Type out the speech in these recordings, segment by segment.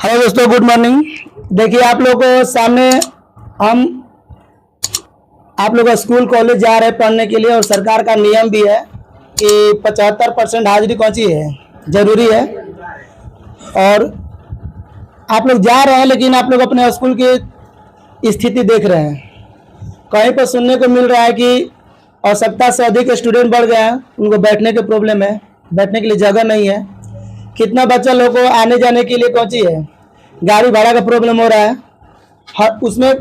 Hello दोस्तों, good morning. देखिए आप लोग को सामने हम आप लोग स्कूल कॉलेज जा रहे हैं पढ़ने के लिए, और सरकार का नियम भी है कि 75% हाजिरी कौन सी है, जरूरी है। और आप लोग जा रहे हैं, लेकिन आप लोग अपने स्कूल की स्थिति देख रहे हैं। कहीं पर सुनने को मिल रहा है कि आवश्यकता से अधिक स्टूडेंट बढ़ गए हैं, उनको बैठने के प्रॉब्लम है, बैठने के लिए जगह नहीं है। कितना बच्चा लोग को आने जाने के लिए कौन सी है, गाड़ी भाड़ा का प्रॉब्लम हो रहा है, हर उसमें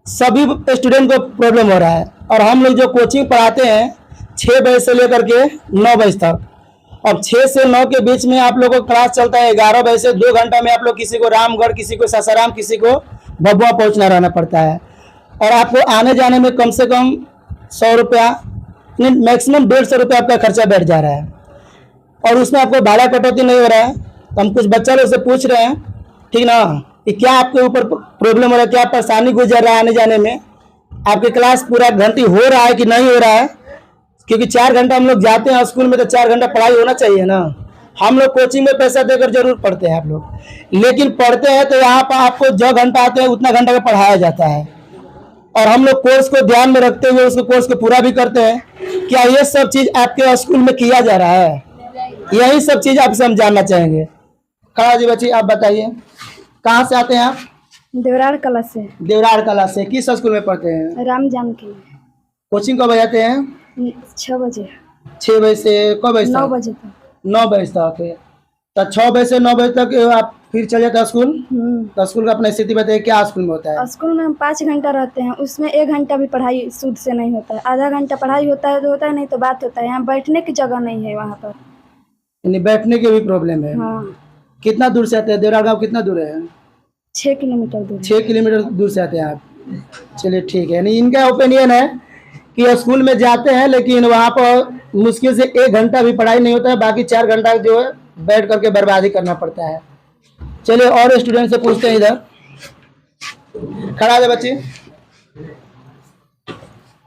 सभी स्टूडेंट को प्रॉब्लम हो रहा है। और हम लोग जो कोचिंग पढ़ाते हैं 6 बजे से लेकर के 9 बजे तक, अब 6 से 9 के बीच में आप लोगों का क्लास चलता है 11 बजे से। 2 घंटा में आप लोग किसी को रामगढ़, किसी को सासाराम, किसी को भभुआ पहुँचना रहना पड़ता है। और आपको आने जाने में कम से कम 100 रुपया, मैक्सिमम 150 रुपया आपका खर्चा बैठ जा रहा है, और उसमें आपको भाड़ा कटौती नहीं हो रहा है। तो हम कुछ बच्चा लोग से पूछ रहे हैं, ठीक ना, कि क्या आपके ऊपर प्रॉब्लम हो रहा है, क्या परेशानी गुजर रहा है आने जाने में, आपके क्लास पूरा घंटी हो रहा है कि नहीं हो रहा है। क्योंकि 4 घंटा हम लोग जाते हैं स्कूल में, तो 4 घंटा पढ़ाई होना चाहिए ना। हम लोग कोचिंग में पैसा देकर जरूर पढ़ते हैं आप लोग, लेकिन पढ़ते हैं तो यहाँ पर आपको जो घंटा आते हैं उतना घंटा का पढ़ाया जाता है, और हम लोग कोर्स को ध्यान में रखते हुए उसको कोर्स को पूरा भी करते हैं। क्या ये सब चीज़ आपके स्कूल में किया जा रहा है? यही सब चीज़ आपसे हम जानना चाहेंगे। खड़ा जी बच्ची, आप बताइए कहाँ से आते हैं आप? देवरार कला से। देवरार कला से। किस स्कूल में पढ़ते हैं? राम जानकी। कोचिंग कब जाते हैं? 6 बजे। 6 बजे से कब बजे? 9 बजे तक। 9 बजे तक। तो 6 बजे से 9 बजे तक आप फिर चले जाते हैं स्कूल। तो स्कूल का अपना स्थिति बताइए, क्या स्कूल में होता है? स्कूल में हम 5 घंटा रहते हैं, उसमें 1 घंटा भी पढ़ाई शुद्ध से नहीं होता है। आधा घंटा पढ़ाई होता है तो होता है, नहीं तो बात होता है। यहाँ बैठने की जगह नहीं है वहाँ पर, यानी बैठने की भी प्रॉब्लम है। हाँ। कितना दूर से आते हैं? देवरार गाँव कितना दूर है? 6 किलोमीटर दूर। 6 किलोमीटर दूर से आते हैं आप। चलिए ठीक है। यानी इनका ओपिनियन है कि स्कूल में जाते हैं, लेकिन वहाँ पर मुश्किल से 1 घंटा भी पढ़ाई नहीं होता है, बाकी 4 घंटा जो है बैठ करके बर्बादी करना पड़ता है। चलिए और स्टूडेंट से पूछते हैं। इधर खड़ा है बच्चे,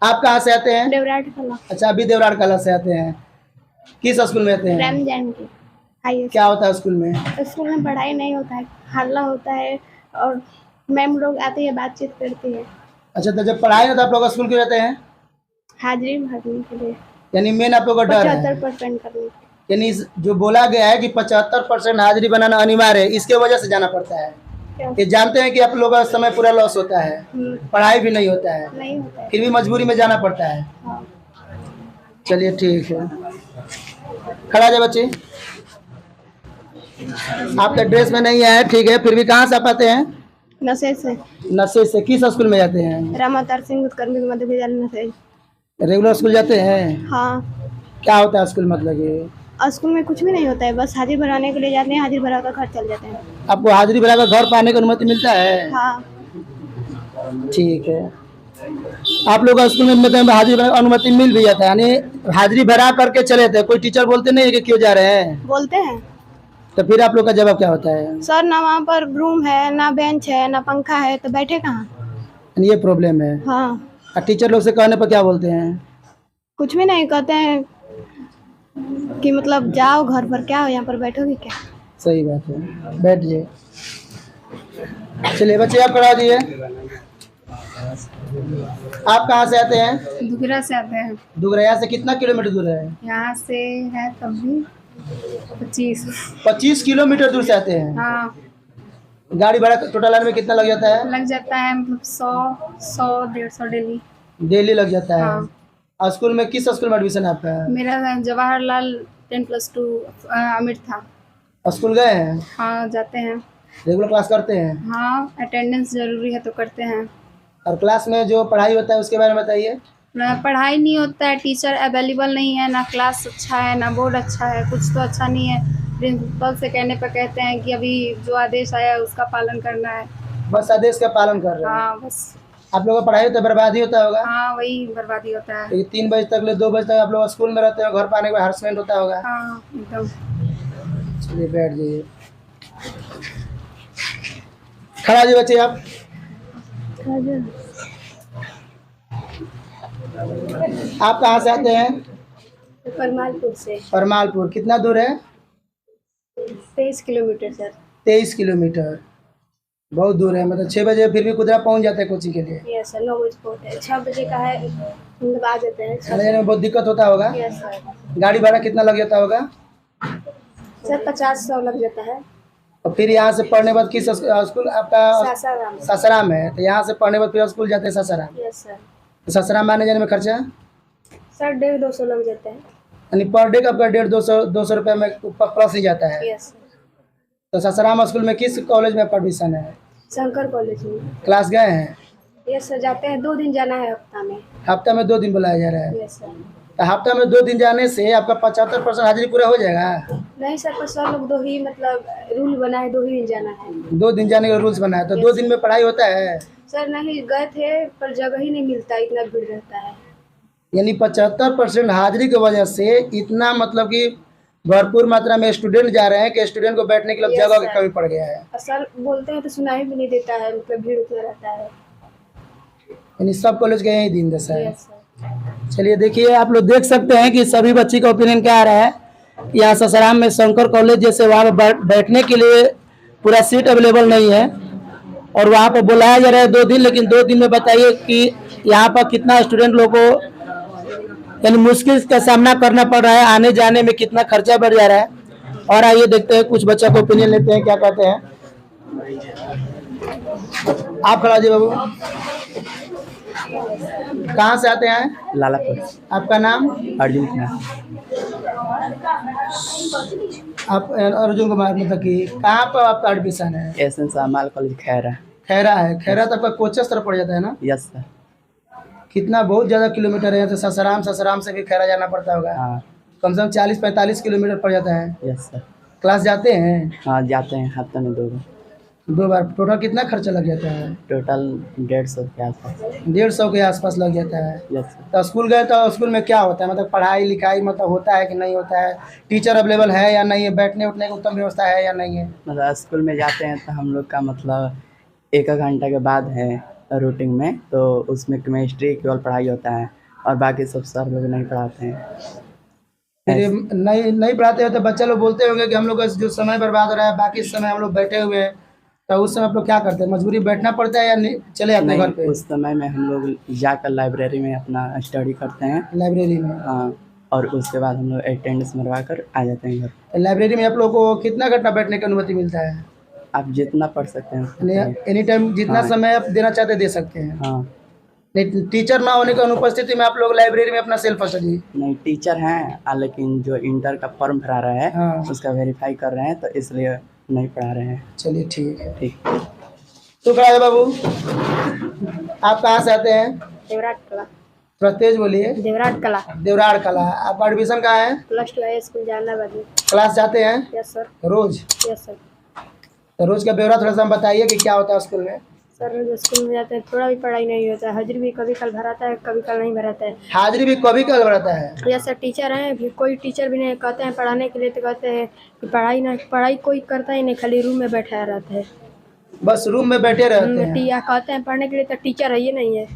आप कहाँ से आते हैं? देवरार कला। अच्छा, अभी देवरार कला से आते हैं। किस स्कूल में आते हैं? राम जानकी। क्या होता है स्कूल में? स्कूल में पढ़ाई नहीं होता है, हल्ला होता है, और मैम लोग आती है, बातचीत करती है। अच्छा, तो जब पढ़ाई होता है आप लोग स्कूल क्यों जाते हैं? हाजिरी भरने के लिए। यानी मेन आप लोग का डर है, 75% करने के। यानी जो बोला गया है कि 75% हाजिरी बनाना अनिवार्य है, इसके वजह से जाना पड़ता है। ये जानते हैं कि आप लोगों का समय पूरा लॉस होता है, पढ़ाई भी नहीं होता है, नहीं होता है। फिर भी मजबूरी में जाना पड़ता है। हाँ। चलिए ठीक है। खड़ा जाए बच्चे, आपके ड्रेस में नहीं है, ठीक है, फिर भी कहाँ से आप आते हैं? नशे से। नशे से। किस स्कूल में जाते हैं? रामावतार सिंह उत्कर्मी मध्य विद्यालय नशे। रेगुलर स्कूल जाते हैं? हाँ। क्या होता है स्कूल मतलब ये? स्कूल में कुछ भी नहीं होता है, बस हाजिरी भराने के लिए जाते हैं, हाजिरी भरा कर घर चल जाते हैं। आपको हाजिरी भरा कर घर पाने की अनुमति मिलता है? हाँ। ठीक है। आप लोग स्कूल में मतलब हाजिरी भरा अनुमति मिल भी जाता है, यानी हाजिरी भरा करके चले थे, कोई टीचर बोलते नहीं है कि क्यों जा रहे हैं? बोलते हैं। तो फिर आप लोग का जवाब क्या होता है? सर ना वहाँ पर रूम है, ना बेंच है, ना पंखा है, तो बैठे कहाँ? यानी ये प्रॉब्लम है। हाँ। और टीचर लोग से कहने पर क्या बोलते हैं? कुछ भी नहीं, कहते हैं कि मतलब जाओ घर पर, क्या हो यहाँ पर बैठोगे क्या? सही बात है, बैठ जाइए। चलिए बच्चे, आप करा दिए। आप कहाँ से आते हैं? दुगरा से आते हैं। दुगरा। यहाँ से कितना किलोमीटर दूर है? यहाँ से है तब भी 25 किलोमीटर दूर से आते हैं। हाँ। गाड़ी भाड़ा टोटल आने में कितना लग जाता है? लग जाता है मतलब 100-150 डेली। डेली लग जाता है। हाँ। और स्कूल में किस स्कूल में एडमिशन है आपका? मेरा जवाहरलाल 10+2 अमिर था। स्कूल गए हैं? हाँ, जाते हैं। रेगुलर क्लास करते हैं? हाँ, अटेंडेंस जरूरी है तो करते हैं। और क्लास में जो पढ़ाई होता है उसके बारे में बताइए। पढ़ाई नहीं होता है, टीचर अवेलेबल नहीं है, ना क्लास अच्छा है, ना बोर्ड अच्छा है, कुछ तो अच्छा नहीं है। प्रिंसिपल से कहने पर कहते हैं कि अभी जो आदेश आया है उसका पालन करना है। बस आदेश का पालन कर रहे हैं। हाँ बस। आप लोगों का पढ़ाई तो बर्बादी होता होगा। हाँ, वही बर्बादी होता है। 3 बजे तक ले 2 बजे तक आप लोग स्कूल में रहते हैं, घर पर आने के बाद हरासमेंट होता होगा। हाँ एकदम। चलिए बैठ जाइए। खड़ा जी बच्चे, आप कहाँ से आते हैं? परमालपुर से। परमालपुर। कितना दूर है? 23 किलोमीटर सर। 23 किलोमीटर, बहुत दूर है। मतलब 6 बजे फिर भी कुदरा पहुंच जाते हैं कोचिंग के लिए। यस सर, 9 बजे पहुँचते हैं, 6 बजे का है, मतलब आ जाते हैं आने जाने में बहुत दिक्कत होता होगा। Yes sir. गाड़ी भाड़ा कितना लग जाता होगा? सर 50-100 लग जाता है। और फिर यहाँ से पढ़ने बाद किस स्कूल आपका? सासाराम। सासाराम है, तो यहाँ से पढ़ने बाद फिर स्कूल जाते हैं सासाराम। Yes sir. तो सासाराम आने जाने में खर्चा सर 150-200 लग जाता है। यानी पर डे का आपका 150-200 रुपये में प्लस ही जाता है। Yes sir. तो सासाराम स्कूल में किस कॉलेज में परमिशन है? शंकर कॉलेज में। क्लास गए हैं? यस सर, जाते हैं, 2 दिन जाना है हफ्ता में। हफ्ता में 2 दिन बुलाया जा रहा है। Yes sir. तो हफ्ता में 2 दिन जाने से आपका 75% हाजिरी पूरा हो जाएगा? नहीं सर, पर सर लोग 2 ही मतलब रूल बना है, 2 ही दिन जाना है। 2 दिन जाने का रूल्स बना है, तो 2 दिन में पढ़ाई होता है? सर नहीं गए थे, पर जगह ही नहीं मिलता, इतना भीड़ रहता है। यानी 75% हाजिरी की वजह से इतना मतलब कि भरपूर मात्रा में स्टूडेंट जा रहे हैं कि स्टूडेंट को बैठने के लिए Yes, जगह की sir. कमी पड़ गया है। और सर बोलते हैं तो सुनाई भी नहीं देता है, मतलब भीड़ उतना रहता है। यानी सब कॉलेज का यही दिन दशा है। Yes sir. चलिए देखिए, आप लोग देख सकते हैं कि सभी बच्ची का ओपिनियन क्या आ रहा है। यहाँ ससाराम में शंकर कॉलेज जैसे वहाँ पर बैठने के लिए पूरा सीट अवेलेबल नहीं है, और वहाँ पर बुलाया जा रहा है 2 दिन, लेकिन 2 दिन में बताइए कि यहाँ पर कितना स्टूडेंट लोगों को यानी मुश्किल का सामना करना पड़ रहा है, आने जाने में कितना खर्चा बढ़ जा रहा है। और आइए देखते हैं, कुछ बच्चों को ओपिनियन लेते हैं क्या कहते हैं। आप खड़ा जी बाबू, कहाँ से आते हैं? लालापुर। आपका नाम? अर्जुन कुमार। आप अर्जुन कुमार, मतलब कि कहाँ पर आपका एडमिशन है? SN Samal college Khaira. खैरा है। खैरा तो आपका कोचस तरफ पड़ जाता है ना? Yes sir. कितना, बहुत ज़्यादा किलोमीटर है। तो ससाराम से भी खैरा जाना पड़ता होगा। हाँ। कम से कम 40-45 किलोमीटर पड़ जाता है। Yes sir. क्लास जाते हैं? हाँ जाते हैं, हफ्ते में 2 बार। 2 बार। टोटल कितना खर्चा लग जाता है? टोटल 150 के आसपास। 150 के आसपास लग जाता है। Yes sir. तो स्कूल गए तो स्कूल में क्या होता है, मतलब पढ़ाई लिखाई मतलब होता है कि नहीं होता है? टीचर अवेलेबल है या नहीं है? बैठने उठने की उत्तम व्यवस्था है या नहीं है? मतलब स्कूल में जाते हैं तो हम लोग का मतलब 1 घंटा के बाद है रूटीन में, तो उसमें केमिस्ट्री केवल पढ़ाई होता है और बाकी सब सर लोग नहीं पढ़ाते हैं। फिर नहीं पढ़ाते हो तो बच्चे लोग बोलते होंगे कि हम लोग का जो समय बर्बाद हो रहा है, बाकी समय हम लोग बैठे हुए हैं, तो उस समय आप लोग क्या करते हैं? मजबूरी बैठना पड़ता है या नहीं चले जाते हैं घर पे? उस समय में हम लोग जाकर लाइब्रेरी में अपना स्टडी करते हैं। लाइब्रेरी में? हाँ, और उसके बाद हम लोग अटेंडेंस मरवा कर आ जाते हैं घर। तो लाइब्रेरी में आप लोग को कितना घंटा बैठने की अनुमति मिलता है? आप जितना पढ़ सकते हैं। एनी टाइम जितना हाँ। समय आप देना चाहते दे सकते हैं? हाँ। नहीं, टीचर ना होने की अनुपस्थिति में आप लोग लाइब्रेरी में अपना सेल्फ स्टडी? नहीं, टीचर हैं लेकिन जो इंटर का फॉर्म भरा रहा है हाँ। उसका वेरीफाई कर रहे हैं, तो इसलिए नहीं पढ़ा रहे हैं। चलिए ठीक है। ठीक। तो क्या है बाबू, आप कहाँ से आते हैं? देवराट कला। थोड़ा तेज बोलिए। देवराट कला। देवराड़ कला। आपका एडमिशन कहाँ है? +2 हाई स्कूल जहानाबाद में। क्लास जाते हैं यस सर। रोज? Yes sir. तो रोज का ब्यौरा थोड़ा सा हम बताइए कि क्या होता है स्कूल में? सर रोज स्कूल में जाते हैं, थोड़ा भी पढ़ाई नहीं होता है, हाजिरी भी कभी कल भराता है, कभी कल नहीं भराता है। हाजिरी भी कभी कल बढ़ता है? Yes sir. टीचर हैं भी, कोई टीचर भी नहीं, कहते हैं पढ़ाने के लिए तो कहते हैं कि पढ़ाई कोई करता ही नहीं, खाली रूम में बैठा रहता है। बस रूम में बैठे रहते हैं? या कहते हैं पढ़ने के लिए, तो टीचर है ही नहीं है।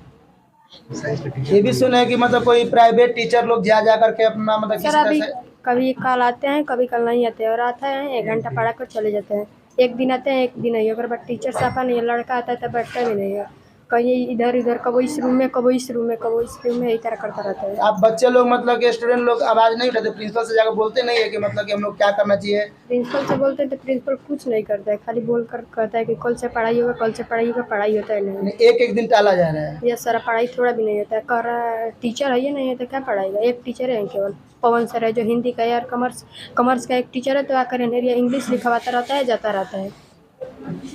ये भी सुना है कि मतलब कोई प्राइवेट टीचर लोग जा करके अपना मतलब सर किसी अभी तरह से कभी कल आते हैं, कभी कल नहीं आते, और आते हैं 1 घंटा पढ़ा कर चले जाते हैं। एक दिन आते हैं, एक दिन नहीं, अगर बट टीचर साफा नहीं है, लड़का आता है तो बैठता भी नहीं है, कहीं इधर इधर, कबो इस रूम में, कबो इस रूम में, कबो इस रूम में, यही तरह करता रहता है। आप बच्चे लोग मतलब कि स्टूडेंट लोग आवाज नहीं उठाते? प्रिंसिपल से जाकर बोलते नहीं है कि मतलब कि हम लोग क्या करना चाहिए? प्रिंसिपल से बोलते हैं तो प्रिंसिपल कुछ नहीं करता है, खाली बोल कर कहता है कि कल से पढ़ाई होगा, कल से पढ़ाई होगा, पढ़ाई होता है नहीं। एक दिन टाला जा रहा है? ये सारा पढ़ाई थोड़ा भी नहीं होता है, कर टीचर है ही नहीं है तो क्या पढ़ाएगा? एक टीचर है केवल, पवन सर है, जो हिंदी का यार कॉमर्स का एक टीचर है, तो आकर इंग्लिश लिखवाता रहता है, जाता रहता है।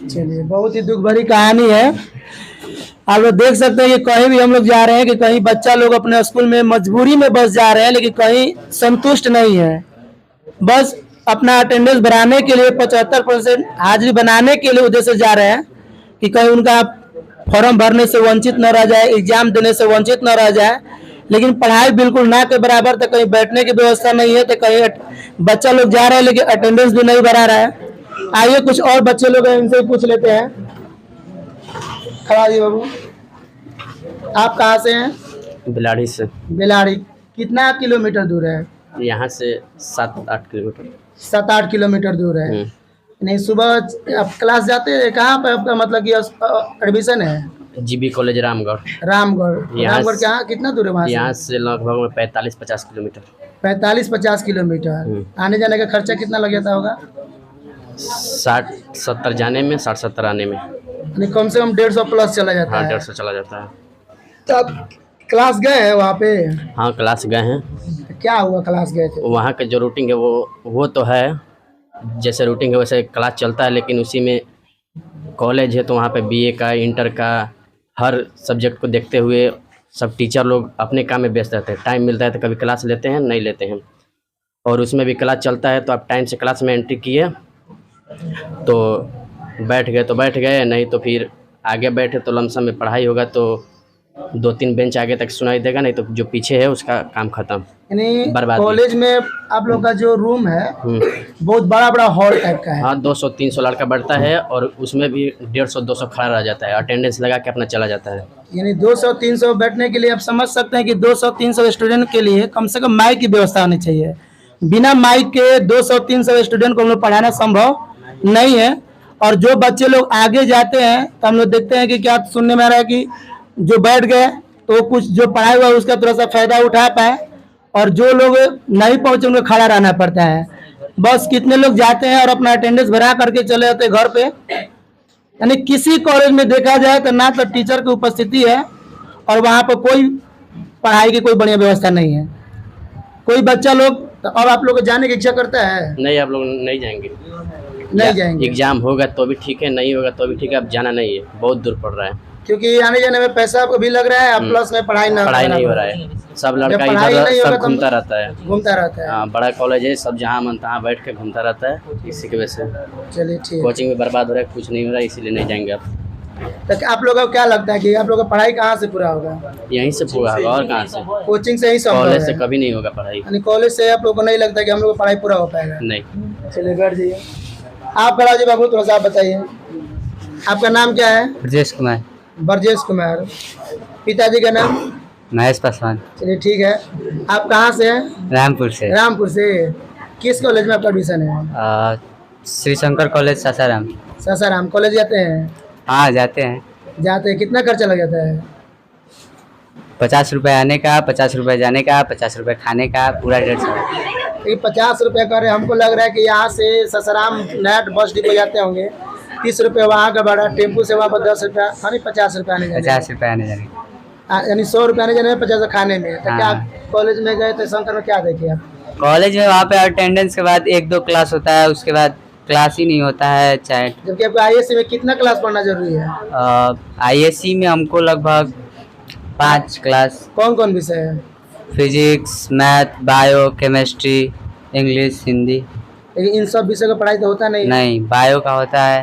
चलिए, बहुत ही दुख भरी कहानी है। आप लोग देख सकते हैं कि कहीं भी हम लोग जा रहे हैं कि कहीं बच्चा लोग अपने स्कूल में मजबूरी में बस जा रहे हैं, लेकिन कहीं संतुष्ट नहीं है। बस अपना अटेंडेंस बढ़ाने के लिए 75% हाजिरी बनाने के लिए उद्देश्य से जा रहे हैं कि कहीं उनका फॉर्म भरने से वंचित न रह जाए, एग्जाम देने से वंचित न रह जाए। लेकिन पढ़ाई बिल्कुल ना के बराबर, तो कहीं बैठने की व्यवस्था नहीं है, तो कहीं बच्चा लोग जा रहे हैं लेकिन अटेंडेंस भी नहीं बढ़ा रहा है। आइए कुछ और बच्चे लोग हैं, इनसे पूछ लेते हैं। खड़ा जी बाबू, आप कहाँ से हैं? बिलाड़ी से। बिलाड़ी। कितना किलोमीटर दूर है? यहाँ से 7-8 किलोमीटर। 7-8 किलोमीटर दूर है। नहीं, सुबह आप क्लास जाते हैं? कहाँ पे आपका मतलब कि एडमिशन है? GB college Ramgarh. रामगढ़। यहाँ रामगढ़ क्या कितना दूर है वहाँ से? यहाँ से लगभग 45-50 किलोमीटर। 45-50 किलोमीटर। आने जाने का खर्चा कितना लग जाता होगा? 60-70 जाने में, 60-70 आने में। यानी कम से कम 150 प्लस चला जाता हाँ, है। 150 चला जाता है। तो आप क्लास गए हैं वहाँ पे? हाँ, क्लास गए हैं। क्या हुआ क्लास गए थे? वहाँ का जो रूटीन है वो तो है, जैसे रूटीन है वैसे क्लास चलता है, लेकिन उसी में कॉलेज है तो वहाँ पे बीए का, इंटर का, हर सब्जेक्ट को देखते हुए सब टीचर लोग अपने काम में व्यस्त रहते हैं। टाइम मिलता है तो कभी क्लास लेते हैं, नहीं लेते हैं। और उसमें भी क्लास चलता है तो आप टाइम से क्लास में एंट्री किए तो बैठ गए, नहीं तो फिर आगे बैठे तो लमसम में पढ़ाई होगा तो 2-3 बेंच आगे तक सुनाई देगा, नहीं तो जो पीछे है उसका काम खत्म। यानी बर्बादी। कॉलेज में आप लोग का जो रूम है बहुत बड़ा बड़ा हॉल टाइप का है। हाँ, 200-300 लड़का बैठता है और उसमें भी 150-200 खड़ा रह जाता है, अटेंडेंस लगा के अपना चला जाता है। यानी 200-300 बैठने के लिए आप समझ सकते हैं कि 200-300 स्टूडेंट के लिए कम से कम माइक की व्यवस्था होनी चाहिए। बिना माइक के 200-300 स्टूडेंट को हम लोग पढ़ाना संभव नहीं है। और जो बच्चे लोग आगे जाते हैं तो हम लोग देखते हैं कि क्या सुनने में आ रहा है कि जो बैठ गए तो कुछ जो पढ़ाई हुआ उसका थोड़ा सा फायदा उठा पाए, और जो लोग नहीं पहुंचे उनको खड़ा रहना पड़ता है। बस कितने लोग जाते हैं और अपना अटेंडेंस भरा करके चले जाते हैं घर पे। यानी किसी कॉलेज में देखा जाए तो ना तो टीचर की उपस्थिति है और वहाँ पर कोई पढ़ाई की कोई बढ़िया व्यवस्था नहीं है। कोई बच्चा लोग तो अब आप लोग को जाने की इच्छा करता है? नहीं, आप लोग नहीं जाएंगे। नहीं जाएंगे। एग्जाम होगा तो भी ठीक है, नहीं होगा तो भी ठीक है, अब जाना नहीं है, बहुत दूर पड़ रहा है। क्योंकि आने जाने में पैसा आपको भी लग रहा है, प्लस में पढ़ाई नहीं हो रहा है। सब लड़का पढ़ाई इधर नहीं सब होगा तो घूमता रहता है। हाँ, बड़ा कॉलेज है, सब जहाँ मन तहाँ बैठ के घूमता रहता है, इसी की वजह से चलिए ठीक। कोचिंग में बर्बाद हो रहा है, कुछ नहीं हो रहा है, इसीलिए नहीं जाएंगे आप। तो आप लोगों को क्या लगता है कि आप लोगों का पढ़ाई कहाँ से पूरा होगा? यहीं से पूरा होगा, और कहाँ से? कोचिंग से ही संभव कॉलेज से है? कभी नहीं होगा पढ़ाई। यानी कॉलेज से आप लोगों को नहीं लगता कि हम लोग को पढ़ाई पूरा हो पाएगा? नहीं। चलिए बैठ जाइए। आप खड़ा जी बाबू, थोड़ा सा आप बताइए, आपका नाम क्या है? ब्रजेश कुमार। ब्रजेश कुमार। पिताजी का नाम? महेश पासवान। चलिए ठीक है। आप कहाँ से हैं? रामपुर से। रामपुर से। किस कॉलेज में आपका एडमिशन है? श्री शंकर कॉलेज सासाराम। सासाराम कॉलेज जाते हैं? हाँ, जाते हैं। जाते हैं। कितना खर्चा लग जाता है? 50 रुपये आने का, 50 रुपये जाने का, 50 रुपये खाने का, पूरा 150। ये 50 रुपये का रहे। हमको लग रहा है कि यहाँ से सासाराम नया बस डिपो जाते होंगे, 30 रुपये वहाँ का भाड़ा, टेम्पू से वहाँ पर 10 रुपया, यानी 50 रुपये आने जाने। 50 रुपये आने जाने। यानी 100 रुपये आने जाने में, 50 खाने में। तो क्या हाँ। कॉलेज में गए तो शंकर में क्या देखे आप? कॉलेज में वहाँ पे अटेंडेंस के बाद 1-2 क्लास होता है, उसके बाद क्लास ही नहीं होता है। चाहे जबकि आपको आईएससी में कितना क्लास पढ़ना जरूरी है? आईएससी में हमको लगभग 5 क्लास। कौन कौन विषय है? Physics, math, bio, chemistry, English, Hindi. लेकिन इन सब विषय का पढ़ाई तो होता नहीं। नहीं, बायो का होता है।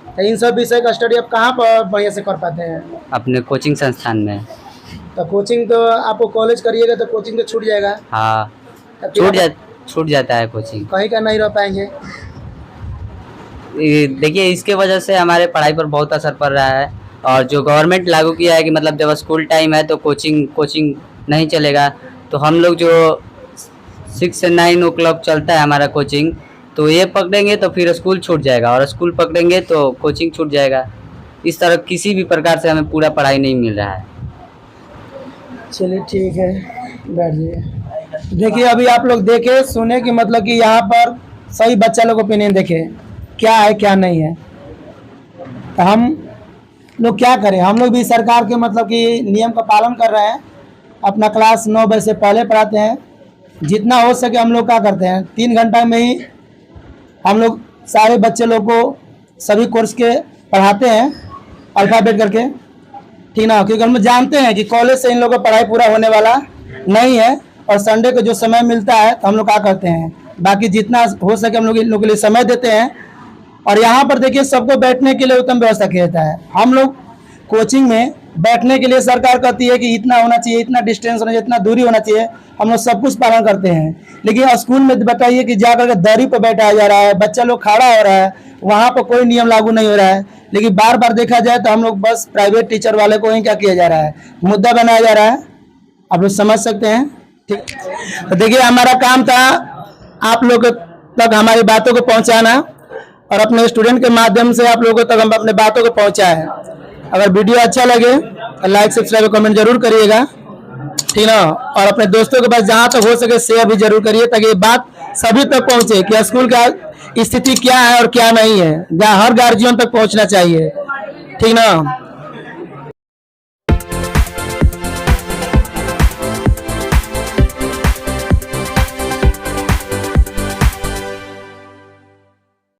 तो इन सब विषय का स्टडी आप कहाँ पर बढ़िया से कर पाते हैं? अपने कोचिंग संस्थान में। तो कोचिंग तो आपको कॉलेज करिएगा तो कोचिंग तो छूट जाएगा। हाँ, तो फिर छूट जाता है कोचिंग। कहीं का नहीं रह पाएंगे। देखिए, इसके वजह से हमारे पढ़ाई पर बहुत असर पड़ रहा है। और जो गवर्नमेंट लागू किया है कि मतलब जब स्कूल टाइम है तो कोचिंग नहीं चलेगा, तो हम लोग जो 6 से 9 o'clock चलता है हमारा कोचिंग, तो ये पकड़ेंगे तो फिर स्कूल छूट जाएगा, और स्कूल पकड़ेंगे तो कोचिंग छूट जाएगा। इस तरह किसी भी प्रकार से हमें पूरा पढ़ाई नहीं मिल रहा है। चलिए ठीक है, बैठ जाइए। देखिए अभी आप लोग देखे सुने कि मतलब कि यहाँ पर सही बच्चा लोग ओपिनियन देखे क्या है क्या नहीं है। तो हम लोग क्या करें? हम लोग भी सरकार के मतलब कि नियम का पालन कर रहे हैं। अपना क्लास 9 बजे से पहले पढ़ाते हैं। जितना हो सके हम लोग क्या करते हैं, 3 घंटा में ही हम लोग सारे बच्चे लोग को सभी कोर्स के पढ़ाते हैं अल्फ़ाबेट करके, ठीक ना। क्योंकि हम जानते हैं कि कॉलेज से इन लोगों का पढ़ाई पूरा होने वाला नहीं है, और संडे को जो समय मिलता है तो हम लोग क्या करते हैं, बाकी जितना हो सके हम लोग इन लोगों के लिए समय देते हैं। और यहाँ पर देखिए सबको बैठने के लिए उत्तम व्यवस्था किया जाता है। हम लोग कोचिंग में बैठने के लिए सरकार कहती है कि इतना होना चाहिए, इतना डिस्टेंस होना चाहिए, इतना दूरी होना चाहिए, हम लोग सब कुछ पालन करते हैं। लेकिन स्कूल में बताइए कि जाकर के दरी पर बैठाया जा रहा है, बच्चा लोग खड़ा हो रहा है, वहाँ पर कोई नियम लागू नहीं हो रहा है। लेकिन बार बार देखा जाए तो हम लोग बस प्राइवेट टीचर वाले को ही क्या किया जा रहा है, मुद्दा बनाया जा रहा है। आप लोग समझ सकते हैं, ठीक। तो देखिए हमारा काम था आप लोग तक हमारी बातों को पहुँचाना। और अपने स्टूडेंट के माध्यम से आप लोगों तक हम अपने बातों को पहुंचाए हैं। अगर वीडियो अच्छा लगे तो लाइक सब्सक्राइब कमेंट जरूर करिएगा, ठीक ना। और अपने दोस्तों के पास जहां तक हो सके शेयर भी जरूर करिए, ताकि ये बात सभी तक पहुंचे कि स्कूल का स्थिति क्या है और क्या नहीं है, जहाँ हर गार्जियन तक पहुंचना चाहिए, ठीक ना।